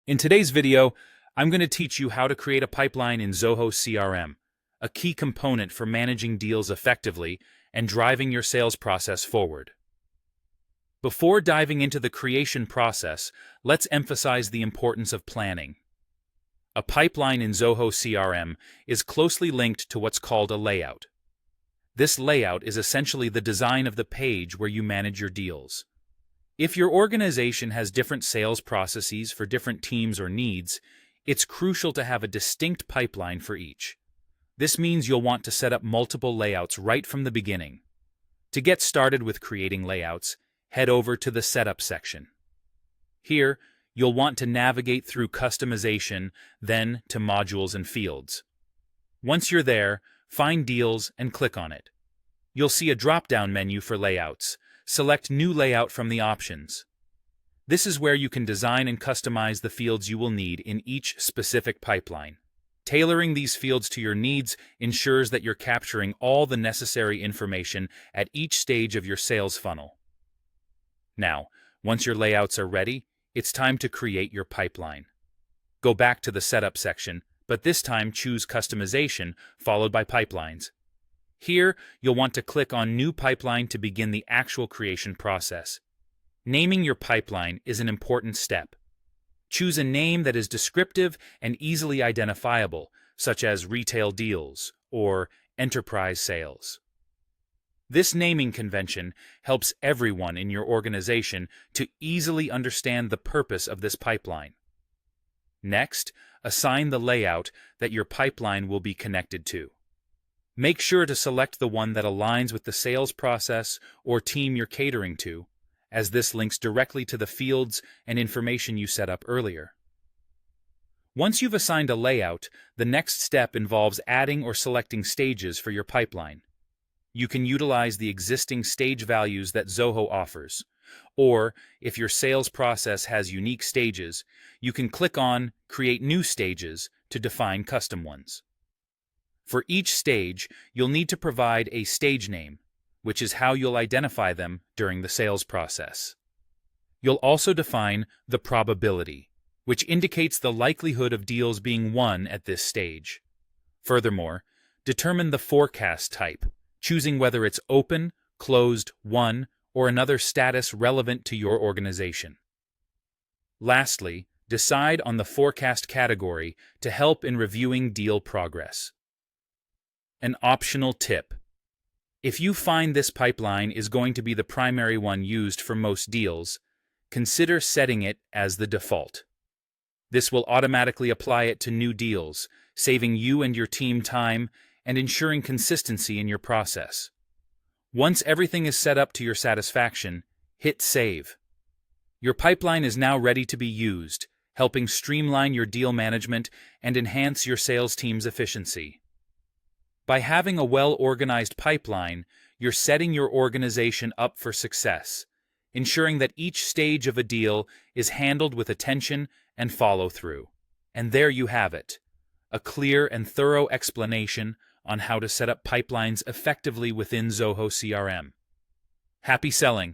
In today's video, I'm going to teach you how to create a pipeline in Zoho CRM, a key component for managing deals effectively and driving your sales process forward. Before diving into the creation process, let's emphasize the importance of planning. A pipeline in Zoho CRM is closely linked to what's called a layout. This layout is essentially the design of the page where you manage your deals. If your organization has different sales processes for different teams or needs, it's crucial to have a distinct pipeline for each. This means you'll want to set up multiple layouts right from the beginning. To get started with creating layouts, head over to the Setup section. Here, you'll want to navigate through Customization, then to Modules and Fields. Once you're there, find Deals and click on it. You'll see a drop-down menu for layouts. Select New Layout from the options. This is where you can design and customize the fields you will need in each specific pipeline. Tailoring these fields to your needs ensures that you're capturing all the necessary information at each stage of your sales funnel. Now, once your layouts are ready, it's time to create your pipeline. Go back to the Setup section, but this time choose Customization, followed by Pipelines. Here, you'll want to click on New Pipeline to begin the actual creation process. Naming your pipeline is an important step. Choose a name that is descriptive and easily identifiable, such as Retail Deals or Enterprise Sales. This naming convention helps everyone in your organization to easily understand the purpose of this pipeline. Next, assign the layout that your pipeline will be connected to. Make sure to select the one that aligns with the sales process or team you're catering to, as this links directly to the fields and information you set up earlier. Once you've assigned a layout, the next step involves adding or selecting stages for your pipeline. You can utilize the existing stage values that Zoho offers, or if your sales process has unique stages, you can click on Create New Stages to define custom ones. For each stage, you'll need to provide a stage name, which is how you'll identify them during the sales process. You'll also define the probability, which indicates the likelihood of deals being won at this stage. Furthermore, determine the forecast type, choosing whether it's open, closed, won, or another status relevant to your organization. Lastly, decide on the forecast category to help in reviewing deal progress. An optional tip: if you find this pipeline is going to be the primary one used for most deals, consider setting it as the default. This will automatically apply it to new deals, saving you and your team time and ensuring consistency in your process. Once everything is set up to your satisfaction, hit Save. Your pipeline is now ready to be used, helping streamline your deal management and enhance your sales team's efficiency. By having a well-organized pipeline, you're setting your organization up for success, ensuring that each stage of a deal is handled with attention and follow-through. And there you have it, a clear and thorough explanation on how to set up pipelines effectively within Zoho CRM. Happy selling!